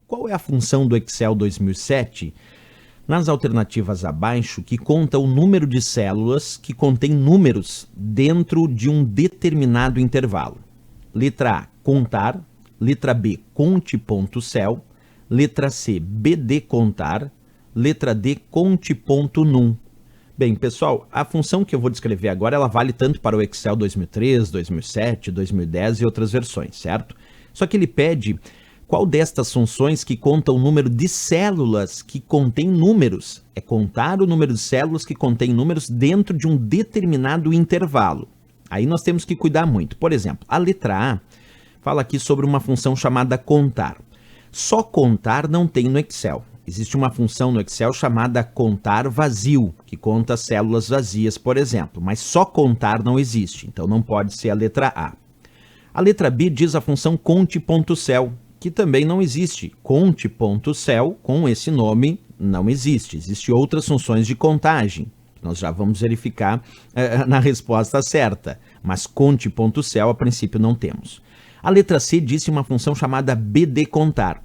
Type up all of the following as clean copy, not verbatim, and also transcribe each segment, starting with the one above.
Qual é a função do Excel 2007? Nas alternativas abaixo, que conta o número de células que contém números dentro de um determinado intervalo. Letra A, contar. Letra B, conte.cel. Letra C, BD contar. Letra D, conte.num. Bem, pessoal, a função que eu vou descrever agora, ela vale tanto para o Excel 2003, 2007, 2010 e outras versões, certo? Só que ele pede qual destas funções que conta o número de células que contém números. É contar o número de células que contém números dentro de um determinado intervalo. Aí nós temos que cuidar muito. Por exemplo, a letra A fala aqui sobre uma função chamada contar. Só contar não tem no Excel. Existe uma função no Excel chamada contar vazio, que conta células vazias, por exemplo, mas só contar não existe, então não pode ser a letra A. A letra B diz a função conte.cel, que também não existe. Conte.cel, com esse nome, não existe. Existem outras funções de contagem, que nós já vamos verificar na resposta certa, mas conte.cel a princípio não temos. A letra C disse uma função chamada BD contar.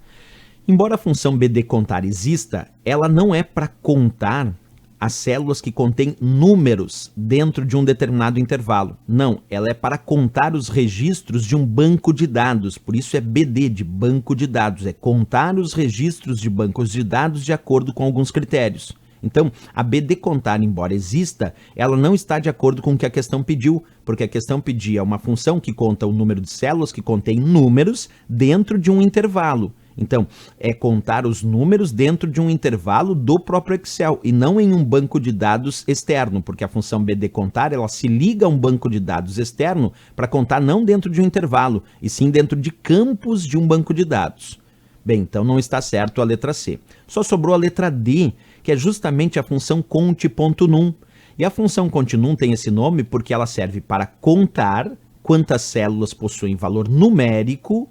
Embora a função BD contar exista, ela não é para contar as células que contêm números dentro de um determinado intervalo. Não, ela é para contar os registros de um banco de dados. Por isso é BD, de banco de dados. É contar os registros de bancos de dados de acordo com alguns critérios. Então, a BD contar, embora exista, ela não está de acordo com o que a questão pediu, porque a questão pedia uma função que conta o número de células que contém números dentro de um intervalo. Então, é contar os números dentro de um intervalo do próprio Excel e não em um banco de dados externo, porque a função BD contar, ela se liga a um banco de dados externo para contar não dentro de um intervalo, e sim dentro de campos de um banco de dados. Bem, então não está certo a letra C. Só sobrou a letra D, que é justamente a função conte.num. E a função conte.num tem esse nome porque ela serve para contar quantas células possuem valor numérico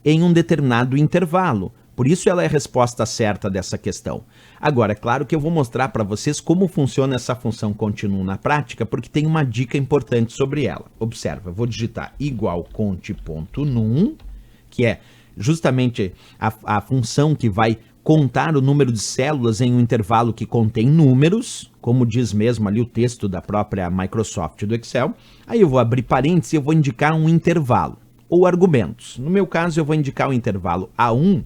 em um determinado intervalo. Por isso ela é a resposta certa dessa questão. Agora, é claro que eu vou mostrar para vocês como funciona essa função conte.num na prática, porque tem uma dica importante sobre ela. Observa, eu vou digitar igual conte.num, que é justamente a função que vai contar o número de células em um intervalo que contém números, como diz mesmo ali o texto da própria Microsoft do Excel. Aí eu vou abrir parênteses e eu vou indicar um intervalo ou argumentos. No meu caso, eu vou indicar o intervalo A1,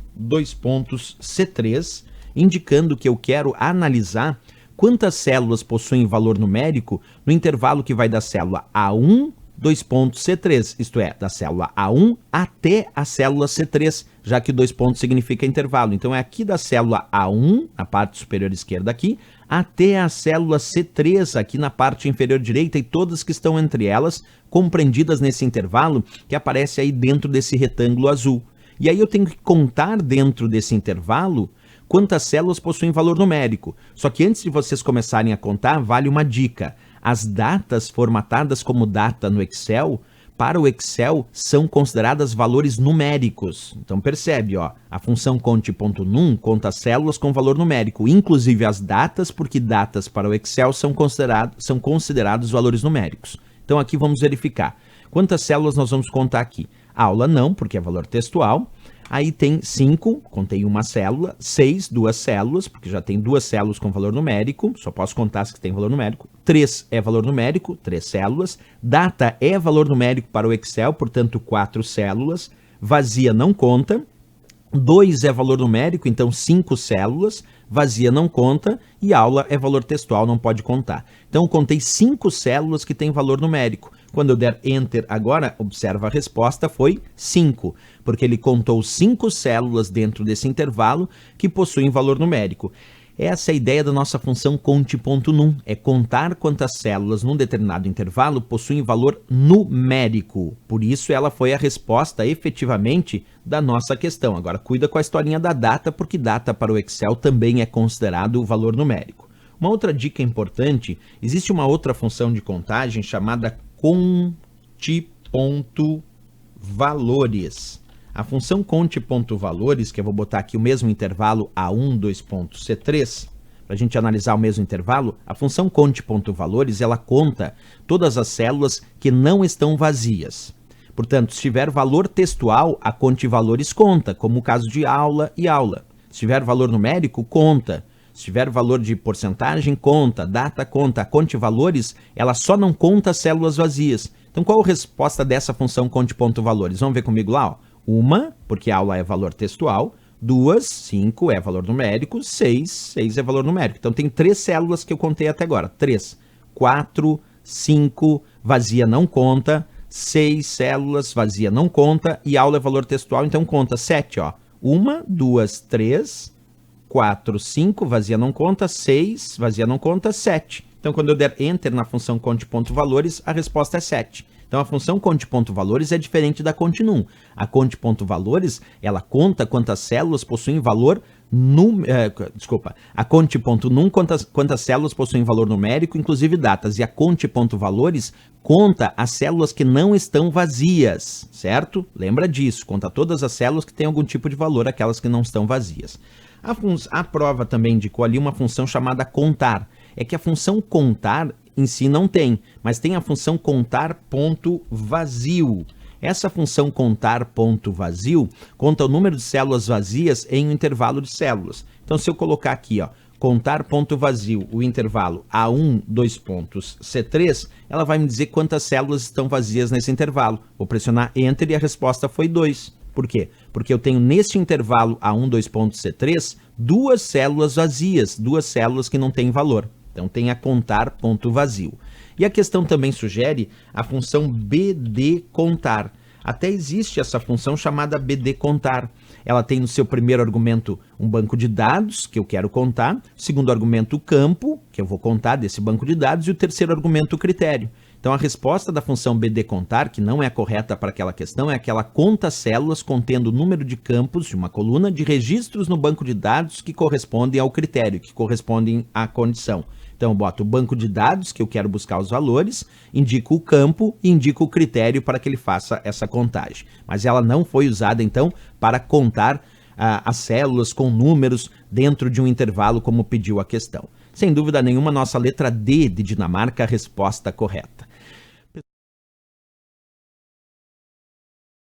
C3, indicando que eu quero analisar quantas células possuem valor numérico no intervalo que vai da célula A1, C3, isto é, da célula A1 até a célula C3, já que 2 pontos significa intervalo. Então é aqui da célula A1, na parte superior esquerda aqui, até a célula C3 aqui na parte inferior direita e todas que estão entre elas, compreendidas nesse intervalo que aparece aí dentro desse retângulo azul. E aí eu tenho que contar dentro desse intervalo quantas células possuem valor numérico. Só que antes de vocês começarem a contar, vale uma dica. As datas formatadas como data no Excel, para o Excel, são consideradas valores numéricos. Então percebe, ó, a função conte.num conta células com valor numérico, inclusive as datas, porque datas para o Excel são considerados valores numéricos. Então aqui vamos verificar. Quantas células nós vamos contar aqui? Aula não, porque é valor textual. Aí tem 5, contém uma célula, 6, 2 células, porque já tem 2 células com valor numérico, só posso contar as que tem valor numérico. 3 é valor numérico, 3 células. Data é valor numérico para o Excel, portanto 4 células. Vazia não conta. 2 é valor numérico, então 5 células. Vazia não conta. E aula é valor textual, não pode contar. Então eu contei 5 células que têm valor numérico. Quando eu der Enter agora, observa a resposta foi 5, porque ele contou 5 células dentro desse intervalo que possuem valor numérico. Essa é a ideia da nossa função conte.num, é contar quantas células num determinado intervalo possuem valor numérico. Por isso ela foi a resposta efetivamente da nossa questão. Agora cuida com a historinha da data, porque data para o Excel também é considerado valor numérico. Uma outra dica importante, existe uma outra função de contagem chamada conte.valores. A função conte.valores, que eu vou botar aqui o mesmo intervalo A1, C3, para a gente analisar o mesmo intervalo, a função conte.valores, ela conta todas as células que não estão vazias. Portanto, se tiver valor textual, a conta de valores conta, como o caso de aula e aula. Se tiver valor numérico, conta. Se tiver valor de porcentagem, conta. Data, conta. A conta de valores, ela só não conta células vazias. Então, qual a resposta dessa função conte.valores? Vamos ver comigo lá, ó. 1, porque aula é valor textual. 2, 5 é valor numérico. 6 é valor numérico. Então, tem 3 células que eu contei até agora. 3, 4, 5, vazia não conta. 6 células, vazia não conta. E aula é valor textual, então conta 7, ó. 1, 2, 3, 4, 5, vazia não conta. 6, vazia não conta. 7. Então, quando eu der Enter na função conte.valores, a resposta é 7. Então, a função conte.valores é diferente da conte_num. A conte.valores, ela conta quantas células possuem valor a conte.num quantas células possuem valor numérico, inclusive datas. E a conte.valores conta as células que não estão vazias, certo? Lembra disso, conta todas as células que têm algum tipo de valor, aquelas que não estão vazias. A prova também indicou ali uma função chamada contar. É que a função contar em si não tem, mas tem a função contar ponto vazio. Essa função contar ponto vazio conta o número de células vazias em um intervalo de células. Então, se eu colocar aqui, ó, contar ponto vazio, o intervalo A1, dois pontos, C3, ela vai me dizer quantas células estão vazias nesse intervalo. Vou pressionar Enter e a resposta foi 2. Por quê? Porque eu tenho nesse intervalo A1, dois pontos, C3, 2 células vazias, 2 células que não têm valor. Então, tem a contar ponto vazio. E a questão também sugere a função BD contar. Até existe essa função chamada BD contar. Ela tem no seu primeiro argumento um banco de dados, que eu quero contar. Segundo argumento, o campo, que eu vou contar desse banco de dados. E o terceiro argumento, o critério. Então, a resposta da função BD contar, que não é a correta para aquela questão, é que ela conta células contendo o número de campos de uma coluna de registros no banco de dados que correspondem ao critério, que correspondem à condição. Então, eu boto o banco de dados, que eu quero buscar os valores, indico o campo e indico o critério para que ele faça essa contagem. Mas ela não foi usada, então, para contar as células com números dentro de um intervalo, como pediu a questão. Sem dúvida nenhuma, nossa letra D de Dinamarca, a resposta correta.